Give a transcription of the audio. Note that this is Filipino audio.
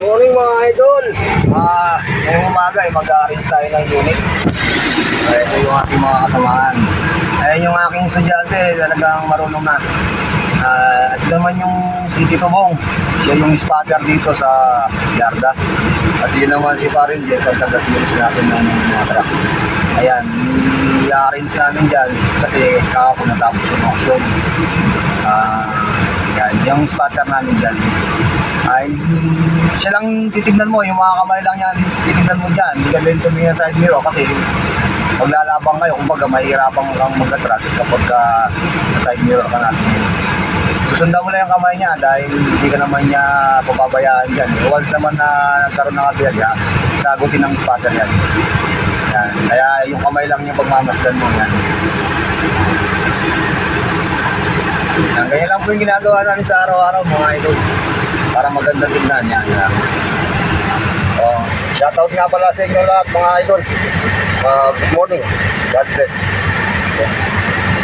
Morning mga idol. Ngayong umaga ay mag-arrange tayo ng unit. Ito yung ating mga kasamahan. Ayan yung aking estudyante, talagang marunong na. Ito naman yung si Tito Bong. Siya yung spotter dito sa Yarda. At yun naman si Parin Jet, ang taga-series natin ng mga truck. Ayan, i-arrange namin dyan kasi kahapon natapos yung auction. Yan, yung spotter namin dyan. Ay, siya lang titignan mo, yung mga kamay lang yan, titignan mo dyan. Hindi ka din tumingin sa side mirror kasi maglalabang kayo, kumbaga mahirapan kang mag-atras kapag sa side mirror ka natin. Susundan mo lang yung kamay niya dahil hindi ka naman niya pababayaan dyan. Once naman na nagkaroon ng abiyag, sagutin ng spotter yan. Yan. Kaya yung kamay lang yung pagmamasdan mo yan. Yan. Ganyan lang po yung ginagawa namin sa araw-araw mga idol. Para maganda tingnan yan. Shoutout nga pala sa inyo lahat mga idol. Good morning. God bless.